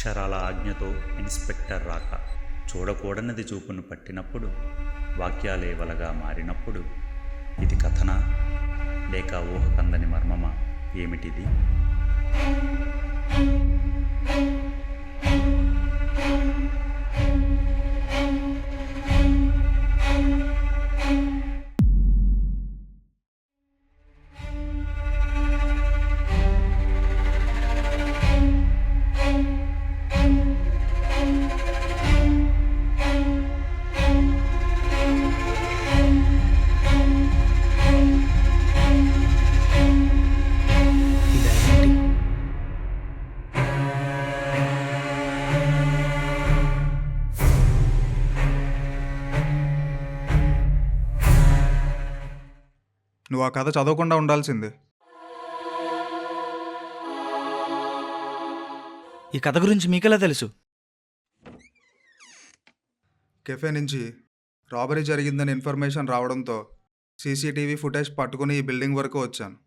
అక్షరాల ఆజ్ఞతో ఇన్స్పెక్టర్ రాక, చూడకూడనిది చూపును పట్టినప్పుడు, వాక్యాలే వలగా మారినప్పుడు, ఇది కథనా లేక ఊహకందని మర్మమా? ఏమిటిది? నువ్వు ఆ కథ చదవకుండా ఉండాల్సింది. ఈ కథ గురించి మీకెలా తెలుసు? కెఫే నుంచి రాబరీ జరిగిందని ఇన్ఫర్మేషన్ రావడంతో సీసీటీవీ ఫుటేజ్ పట్టుకుని ఈ బిల్డింగ్ వరకు వచ్చాను.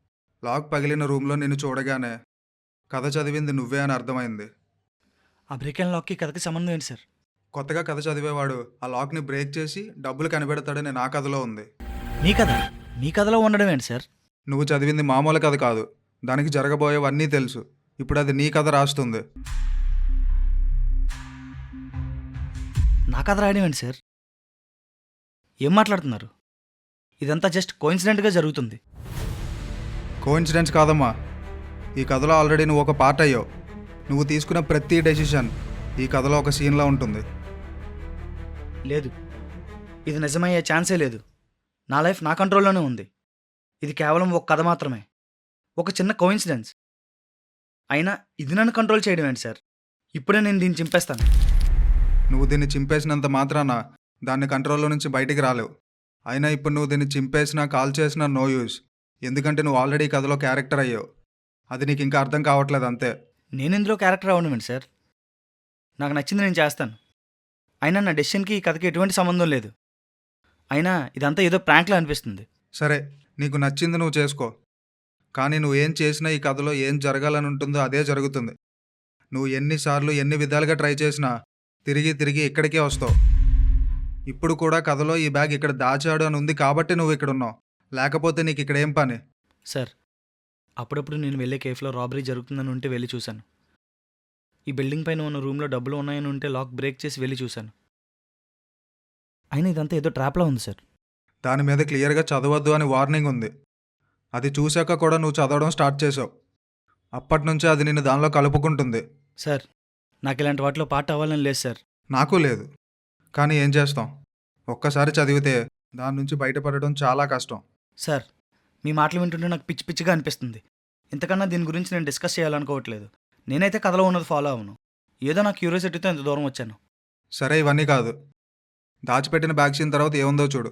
లాక్ పగిలిన రూమ్లో నిన్ను చూడగానే కథ చదివింది నువ్వే అని అర్థమైంది. ఆ బ్రేక్ అండ్ లాక్కి కథకి సంబంధం ఏంటి సార్? కొత్తగా కథ చదివేవాడు ఆ లాక్ని బ్రేక్ చేసి డబ్బులు కనిపెడతాడని నా కథలో ఉంది. మీ కథ మీ కథలో ఉండడం ఏంటి సార్? నువ్వు చదివింది మామూలు కథ కాదు, దానికి జరగబోయేవన్నీ తెలుసు. ఇప్పుడు అది నీ కథ రాస్తుంది. నా కథ రాయడం ఏంటి సార్? ఏం మాట్లాడుతున్నారు? ఇదంతా జస్ట్ కోఇన్సిడెంట్గా జరుగుతుంది. కోఇన్సిడెన్స్ కాదమ్మా, ఈ కథలో ఆల్రెడీ నువ్వు ఒక పార్ట్ అయ్యావు. నువ్వు తీసుకున్న ప్రతి డెసిషన్ ఈ కథలో ఒక సీన్లా ఉంటుంది. లేదు, ఇది నిజమయ్యే ఛాన్సే లేదు. నా లైఫ్ నా కంట్రోల్లోనే ఉంది. ఇది కేవలం ఒక కథ మాత్రమే, ఒక చిన్న కోఇన్సిడెన్స్. అయినా ఇది నన్ను కంట్రోల్ చేయడం ఏంటి సార్? ఇప్పుడే నేను దీన్ని చింపేస్తాను. నువ్వు దీన్ని చింపేసినంత మాత్రాన దాన్ని కంట్రోల్లో నుంచి బయటికి రాలేవు. అయినా ఇప్పుడు నువ్వు దీన్ని చింపేసినా కాల్ చేసినా నో యూజ్. ఎందుకంటే నువ్వు ఆల్రెడీ ఈ కథలో క్యారెక్టర్ అయ్యావు. అది నీకు ఇంకా అర్థం కావట్లేదు అంతే. నేను ఇందులో క్యారెక్టర్ అవ్వడం ఏంటి సార్? నాకు నచ్చింది నేను చేస్తాను. అయినా నా డెసిషన్కి ఈ కథకి ఎటువంటి సంబంధం లేదు. అయినా ఇదంతా ఏదో ప్రాంక్లా అనిపిస్తుంది. సరే, నీకు నచ్చింది నువ్వు చేసుకో. కానీ నువ్వు ఏం చేసినా ఈ కథలో ఏం జరగాలని ఉంటుందో అదే జరుగుతుంది. నువ్వు ఎన్నిసార్లు ఎన్ని విధాలుగా ట్రై చేసినా తిరిగి తిరిగి ఇక్కడికే వస్తావు. ఇప్పుడు కూడా కథలో ఈ బ్యాగ్ ఇక్కడ దాచాడు అని ఉంది కాబట్టి నువ్వు ఇక్కడ ఉన్నావు. లేకపోతే నీకు ఇక్కడ ఏం పని? సార్, అప్పుడప్పుడు నేను వెళ్ళే కేఫ్లో రాబరీ జరుగుతుందని ఉంటే వెళ్ళి చూశాను. ఈ బిల్డింగ్ పైన ఉన్న రూమ్లో డబ్బులు ఉన్నాయని ఉంటే లాక్ బ్రేక్ చేసి వెళ్ళి చూశాను. అయినా ఇదంతా ఏదో ట్రాప్లా ఉంది సార్. దాని మీద క్లియర్గా చదవద్దు అని వార్నింగ్ ఉంది. అది చూశాక కూడా నువ్వు చదవడం స్టార్ట్ చేసావు. అప్పటి నుంచే అది నిన్ను దానిలో కలుపుకుంటుంది. సార్, నాకు ఇలాంటి వాటిలో పార్ట్ అవ్వాలని లేదు సార్. నాకు లేదు, కానీ ఏం చేస్తాం? ఒక్కసారి చదివితే దాని నుంచి బయటపడడం చాలా కష్టం. సార్, మీ మాటలు వింటుంటే నాకు పిచ్చి పిచ్చిగా అనిపిస్తుంది. ఇంతకన్నా దీని గురించి నేను డిస్కస్ చేయాలనుకోవట్లేదు. నేనైతే కథలో ఉన్నది ఫాలో అవ్వను. ఏదో నా క్యూరియాసిటీతో ఇంత దూరం వచ్చాను. సరే, ఇవన్నీ కాదు. దాచిపెట్టిన బ్యాగ్ సీన్ తర్వాత ఏముందో చూడు.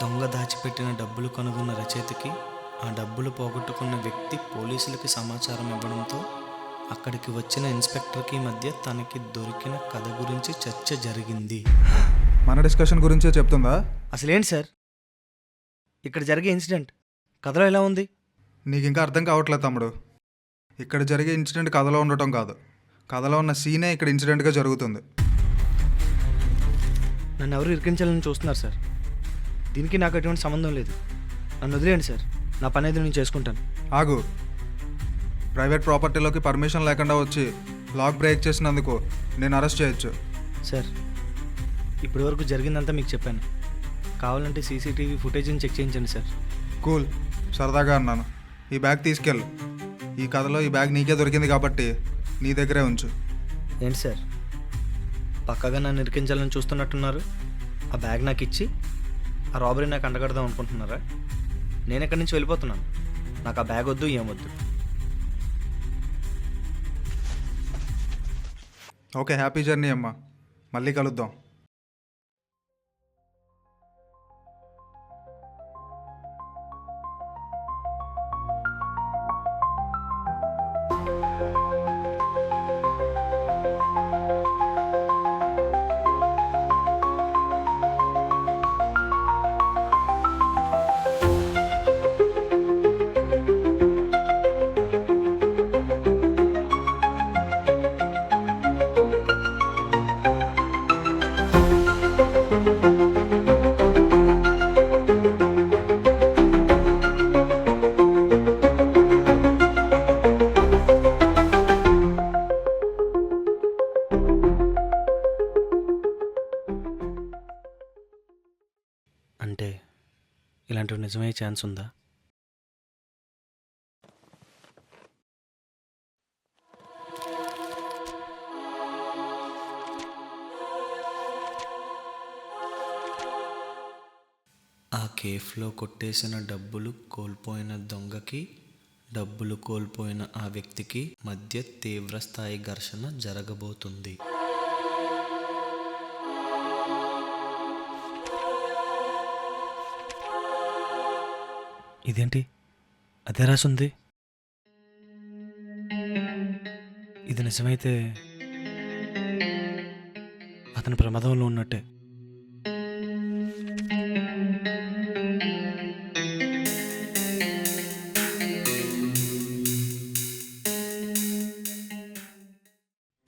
దొంగ దాచిపెట్టిన డబ్బులు కనుగొన్న రచయితకి ఆ డబ్బులు పోగొట్టుకున్న వ్యక్తి పోలీసులకి సమాచారం ఇవ్వడంతో అక్కడికి వచ్చిన ఇన్స్పెక్టర్కి మధ్య తనకి దొరికిన కథ గురించి చర్చ జరిగింది. మన డిస్కషన్ గురించే చెప్తుందా? అసలేంటి సార్ ఇక్కడ జరిగే ఇన్సిడెంట్ కథలో ఎలా ఉంది? నీకు ఇంకా అర్థం కావట్లేదు తమ్ముడు. ఇక్కడ జరిగే ఇన్సిడెంట్ కథలో ఉండటం కాదు, కథలో ఉన్న సీనే ఇక్కడ ఇన్సిడెంట్గా జరుగుతుంది. నన్ను ఎవరు ఇరికించాలని చూస్తున్నారు సార్. దీనికి నాకు ఎటువంటి సంబంధం లేదు. నన్ను వదిలేయండి సార్, నా పని అయితే నేను చేసుకుంటాను. ఆగు. ప్రైవేట్ ప్రాపర్టీలోకి పర్మిషన్ లేకుండా వచ్చి లాక్ బ్రేక్ చేసినందుకు నేను అరెస్ట్ చేయొచ్చు. సార్, ఇప్పటి వరకు జరిగిందంతా మీకు చెప్పాను. కావాలంటే సీసీటీవీ ఫుటేజ్ని చెక్ చేయించండి సార్. కూల్, సరదాగా అన్నాను. ఈ బ్యాగ్ తీసుకెళ్ళు. ఈ కథలో ఈ బ్యాగ్ నీకే దొరికింది కాబట్టి నీ దగ్గరే ఉంచు. ఏంటి సార్, పక్కగా నన్ను ఇరికించాలని చూస్తున్నట్టున్నారు? ఆ బ్యాగ్ నాకు ఇచ్చి ఆ రాబరీ నాకు అంటగడదాం అనుకుంటున్నారా? నేను ఎక్కడి నుంచి వెళ్ళిపోతున్నాను. నాకు ఆ బ్యాగ్ వద్దు, ఏమొద్దు. ఓకే, హ్యాపీ జర్నీ అమ్మా. మళ్ళీ కలుద్దాం. ఇలాంటివి నిజమయ్యే ఛాన్స్ ఉందా? ఆ కేఫ్లో కొట్టేసిన డబ్బులు కోల్పోయిన దొంగకి, డబ్బులు కోల్పోయిన ఆ వ్యక్తికి మధ్య తీవ్రస్థాయి ఘర్షణ జరగబోతుంది. ఇదేంటి అదే రాసుంది? ఇది నిజమైతే అతని ప్రమాదంలో ఉన్నట్టే.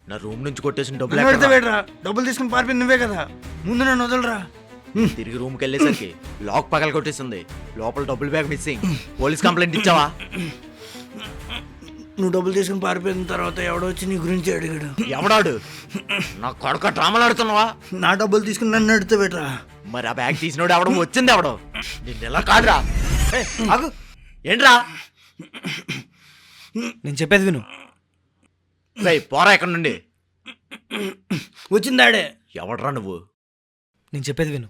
నా రూమ్ నుంచి కొట్టేసిన డబ్బులు నన్ను ఎక్కడ్రా? అడిగితే డబ్బులు తీసుకుని పారిపోయింది నువ్వే కదా, ముందు నన్ను వదలరా. తిరిగి రూమ్కి వెళ్ళేసరికి లాక్ పగల కొట్టేసింది. లోపల డబ్బులు బ్యాగ్ మిస్సింగ్. పోలీస్ కంప్లైంట్ ఇచ్చావా? నువ్వు డబ్బులు తీసుకుని పారిపోయిన తర్వాత ఎవడో వచ్చి నీ గురించి అడిగాడు. ఎవడాడు? నా కొడుక డ్రామాలు ఆడుతున్నావా? నా డబ్బులు తీసుకుని నన్ను అడిగితే బెటరా. మరి ఆ బ్యాగ్ తీసినోడు ఎవడో వచ్చింది ఎవడో? నిన్ను ఎలా కాదురా? ఏయ్, ఆగు. ఏంట్రా? నేను చెప్పేది విను. రేయ్, పోరా ఎక్కడి నుండి. వచ్చిందాడే. ఎవడ్రా నువ్వు? నేను చెప్పేది విను.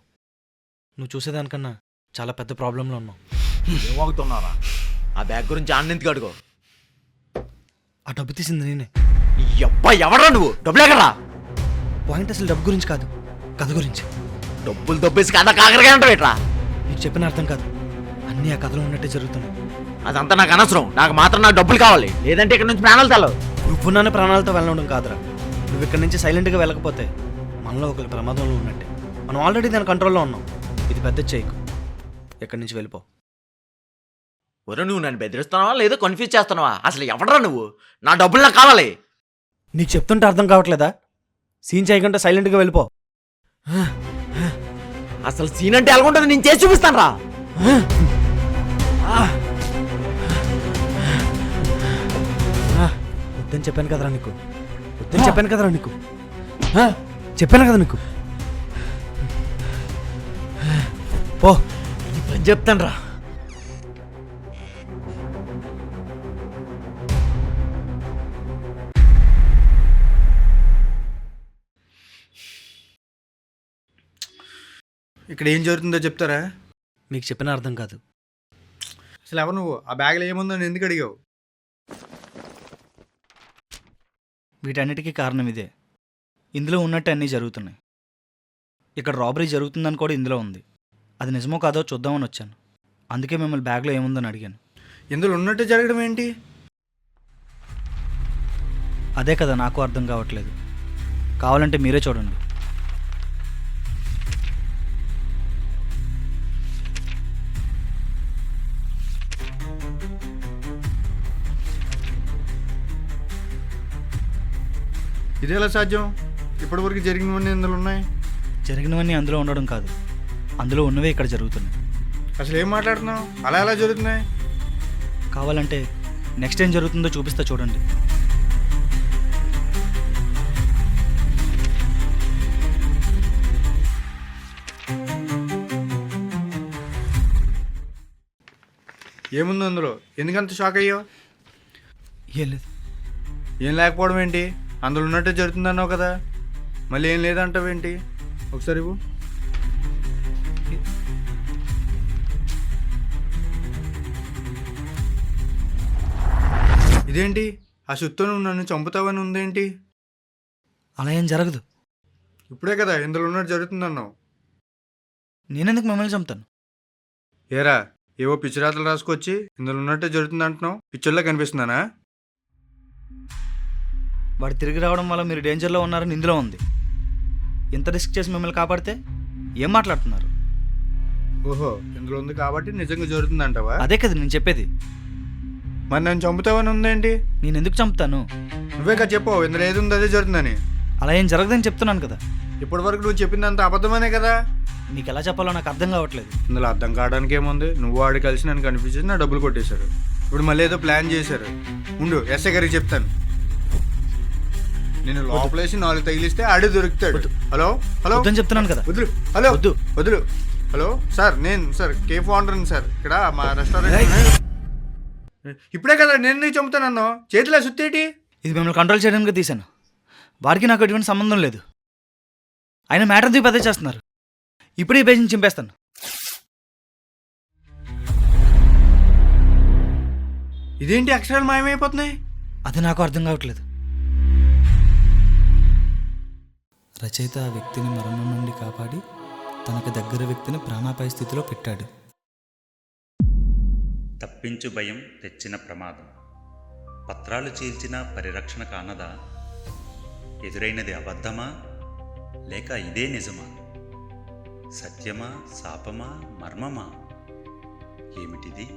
నువ్వు చూసేదానికన్నా చాలా పెద్ద ప్రాబ్లంలో ఉన్నావు. ఏమవుతున్నారా? ఆ బ్యాగ్ గురించి ఆనందించి అడుగు. ఆ డబ్బు తీసింది నేనే. ఎవడ్రా నువ్వు? డబ్బులు ఎక్కడ్రా? పాయింట్ అసలు డబ్బు గురించి కాదు, కథ గురించి. డబ్బులు దొబ్బేసి కథ కాకరగా ఉంటావు ఎట్రా? నీకు చెప్పిన అర్థం కాదు, అన్నీ ఆ కథలో ఉన్నట్టే జరుగుతున్నాయి. అదంతా నాకు అనవసరం. నాకు మాత్రం నాకు డబ్బులు కావాలి, లేదంటే ఇక్కడ నుంచి ప్రాణాలు తెలవు. నువ్వున్నానే ప్రాణాలతో వెళ్ళడం కాదురా. నువ్వు ఇక్కడి నుంచి సైలెంట్గా వెళ్ళకపోతే మనలో ఒకరి ప్రమాదంలో ఉన్నట్టే. మనం ఆల్రెడీ దాని కంట్రోల్లో ఉన్నాం. ఇది పెద్ద చేయకు, ఎక్కడి నుంచి వెళ్ళిపో. ఒరే, నువ్వు నన్ను బెదిరిస్తున్నావా లేదా కన్ఫ్యూజ్ చేస్తున్నావా? అసలు ఎవడరా నువ్వు? నా డబ్బులు నాకు కావాలి. నీకు చెప్తుంటే అర్థం కావట్లేదా? సీన్ చేయకుండా సైలెంట్గా వెళ్ళిపో. అసలు సీన్ అంటే ఎలాగుంటుంది నేను చేసి చూపిస్తాను రా. వద్దని చెప్పాను కదరా నీకు, వద్దని చెప్పాను కదరా నీకు, చెప్పాను కదా నీకు. పో, పని చెప్తాను రా. ఇక్కడ ఏం జరుగుతుందో చెప్తారా? నీకు చెప్పిన అర్థం కాదు. అసలు ఎవరు నువ్వు? ఆ బ్యాగ్లో ఏముందో అని ఎందుకు అడిగావు? వీటన్నిటికీ కారణం ఇదే. ఇందులో ఉన్నట్టు అన్నీ జరుగుతున్నాయి. ఇక్కడ రాబరీ జరుగుతుందని కూడా ఇందులో ఉంది. అది నిజమో కాదో చూద్దామని వచ్చాను. అందుకే మిమ్మల్ని బ్యాగ్లో ఏముందని అడిగాను. ఇందులో ఉన్నట్టు జరగడం ఏంటి? అదే కదా నాకు అర్థం కావట్లేదు. కావాలంటే మీరే చూడండి. ఇది ఎలా సాధ్యం? ఇప్పటివరకు జరిగినవన్నీ ఇందులో ఉన్నాయి. జరిగినవన్నీ అందులో ఉండడం కాదు, అందులో ఉన్నవే ఇక్కడ జరుగుతున్నాయి. అసలు ఏం మాట్లాడుతున్నావు? అలా ఎలా జరుగుతున్నాయి? కావాలంటే నెక్స్ట్ ఏం జరుగుతుందో చూపిస్తా చూడండి. ఏముందో అందులో? ఎందుకంత షాక్ అయ్యావు? ఏం లేదు. ఏం లేకపోవడం ఏంటి? అందులో ఉన్నట్టే జరుగుతుందన్నావు కదా, మళ్ళీ ఏం లేదంటావేంటి? ఒకసారి ఇవ్వు. ఇదేంటి? ఆ సుత్తో నువ్వు నన్ను చంపుతావని ఉందేంటి? అలా ఏం జరగదు. ఇప్పుడే కదా ఇందులో ఉన్నట్టు జరుగుతుందన్నావు. నేనెందుకు మిమ్మల్ని చంపుతాను? ఏరా, ఏవో పిచ్చిరాతలు రాసుకొచ్చి ఇందులో ఉన్నట్టే జరుగుతుంది అంటున్నావు. పిచ్చోళ్ళ కనిపిస్తున్నానా? వాడు తిరిగి రావడం వల్ల మీరు డేంజర్లో ఉన్నారని ఇందులో ఉంది. ఇంత రిస్క్ చేసి మిమ్మల్ని కాపాడితే ఏం మాట్లాడుతున్నారు? ఓహో, ఇందులో ఉంది కాబట్టి నిజంగా జరుగుతుంది అంటావా? అదే కదా నేను చెప్పేది. మరి నన్ను చంపుతావని ఉందేంటి? నేను ఎందుకు చంపుతాను? నువ్వే కదా చెప్పావు ఇందులో ఏది ఉంది అదే జరుగుతుందని. అలా ఏం జరగదని చెప్తున్నాను కదా. ఇప్పటి వరకు నువ్వు చెప్పిందంత అబద్ధమనే కదా. మీకు ఎలా చెప్పాలో నాకు అర్థం కావట్లేదు. ఇందులో అర్థం కావడానికి ఏముంది? నువ్వు వాడు కలిసి నన్ను కన్ఫ్యూజ్ చేసి నా డబ్బులు కొట్టేశారు. ఇప్పుడు మళ్ళీ ఏదో ప్లాన్ చేశారు. ఉండు, ఎస్ఐ గారికి చెప్తాను. నేను లోపలేసి 4 తగిలిస్తే ఆడే దొరుకుతాడు. హలో హలో వద్దని చెప్తున్నాను కదా. వదులు. హలో వద్దు. వదులు. హలో సార్, నేను సార్ కేఫ్ ఓనర్ని సార్. ఇక్కడ మా రెస్టారెంట్ ఇప్పుడే కదా నేను నీకు చంపుతానన్నా, చేతిలో సుత్తేటి. ఇది మిమ్మల్ని కంట్రోల్ చేయడానికి తీశాను. వారికి నాకు ఎటువంటి సంబంధం లేదు. ఆయన మ్యాటర్ దిగి పెద్ద చేస్తున్నారు. ఇప్పుడే ఈ పేజీని చింపేస్తాను. ఇదేంటి అక్షరాలు మాయమైపోతున్నాయి? అది నాకు అర్థం కావట్లేదు. రచయిత ఆ వ్యక్తిని మరణం నుండి కాపాడి తనకు దగ్గర వ్యక్తిని ప్రాణాపాయ స్థితిలో పెట్టాడు. తప్పించు భయం తెచ్చిన ప్రమాదం. పత్రాలు చీల్చిన పరిరక్షణ కానదా? ఎదురైనది అబద్ధమా లేక ఇదే నిజమా? సత్యమా శాపమా మర్మమా? ఏమిటిది?